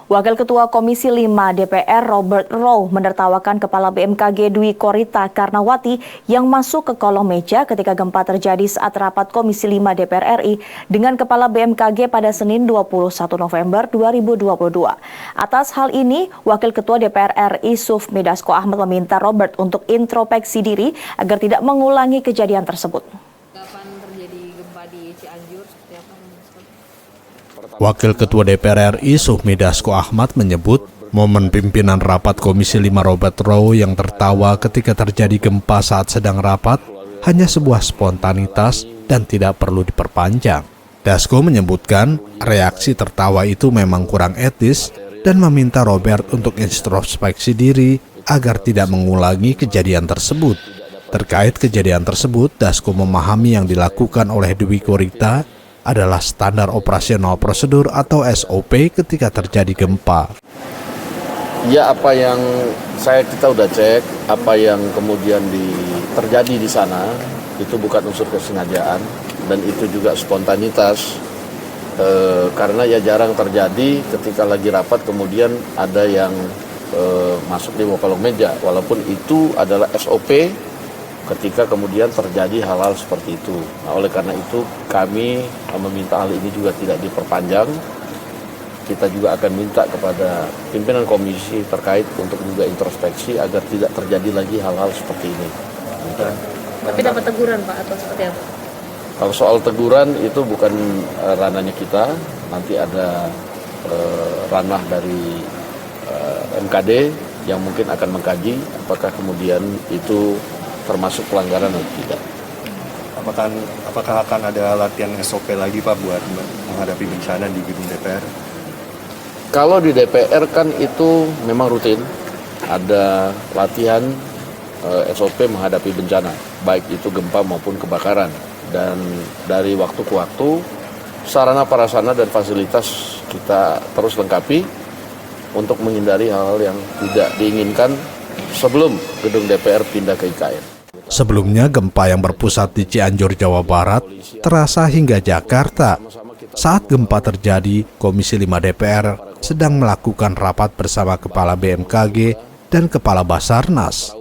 Wakil Ketua Komisi 5 DPR Robert Rowe menertawakan Kepala BMKG Dwi Korita Karnawati yang masuk ke kolong meja ketika gempa terjadi saat rapat Komisi 5 DPR RI dengan Kepala BMKG pada Senin 21 November 2022. Atas hal ini, Wakil Ketua DPR RI Sufmi Dasko Ahmad meminta Robert untuk introspeksi diri agar tidak mengulangi kejadian tersebut. Kapan terjadi gempa di Cianjur seperti apa? Wakil Ketua DPR RI Sufmi Dasko Ahmad menyebut momen pimpinan rapat Komisi 5 Robert Rowe yang tertawa ketika terjadi gempa saat sedang rapat hanya sebuah spontanitas dan tidak perlu diperpanjang. Dasko menyebutkan reaksi tertawa itu memang kurang etis dan meminta Robert untuk introspeksi diri agar tidak mengulangi kejadian tersebut. Terkait kejadian tersebut, Dasko memahami yang dilakukan oleh Dwi Korita adalah standar operasional prosedur atau SOP ketika terjadi gempa. Ya, apa yang kita udah cek, apa yang kemudian terjadi di sana itu bukan unsur kesengajaan dan itu juga spontanitas. Karena ya jarang terjadi ketika lagi rapat kemudian ada yang masuk di kolong meja, walaupun itu adalah SOP ketika kemudian terjadi hal-hal seperti itu. Nah, oleh karena itu kami meminta hal ini juga tidak diperpanjang. Kita juga akan minta kepada pimpinan komisi terkait untuk juga introspeksi agar tidak terjadi lagi hal-hal seperti ini. Tapi dapat teguran Pak atau seperti apa? Kalau soal teguran itu bukan ranahnya kita, nanti ada ranah dari MKD yang mungkin akan mengkaji apakah kemudian itu termasuk pelanggaran atau tidak. Apakah akan ada latihan SOP lagi Pak buat menghadapi bencana di gedung DPR? Kalau di DPR kan itu memang rutin ada latihan SOP menghadapi bencana, baik itu gempa maupun kebakaran. Dan dari waktu ke waktu sarana prasarana dan fasilitas kita terus lengkapi untuk menghindari hal-hal yang tidak diinginkan sebelum gedung DPR pindah ke IKN. Sebelumnya, gempa yang berpusat di Cianjur, Jawa Barat, terasa hingga Jakarta. Saat gempa terjadi, Komisi 5 DPR sedang melakukan rapat bersama Kepala BMKG dan Kepala Basarnas.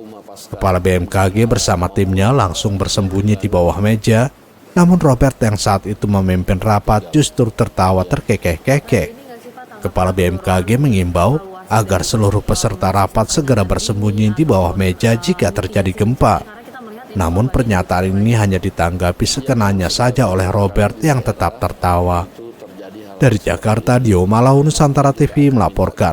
Kepala BMKG bersama timnya langsung bersembunyi di bawah meja, namun Robert yang saat itu memimpin rapat justru tertawa terkekeh-kekeh. Kepala BMKG mengimbau agar seluruh peserta rapat segera bersembunyi di bawah meja jika terjadi gempa. Namun pernyataan ini hanya ditanggapi sekenanya saja oleh Robert yang tetap tertawa. Dari Jakarta, Dio Malau, Nusantara TV melaporkan.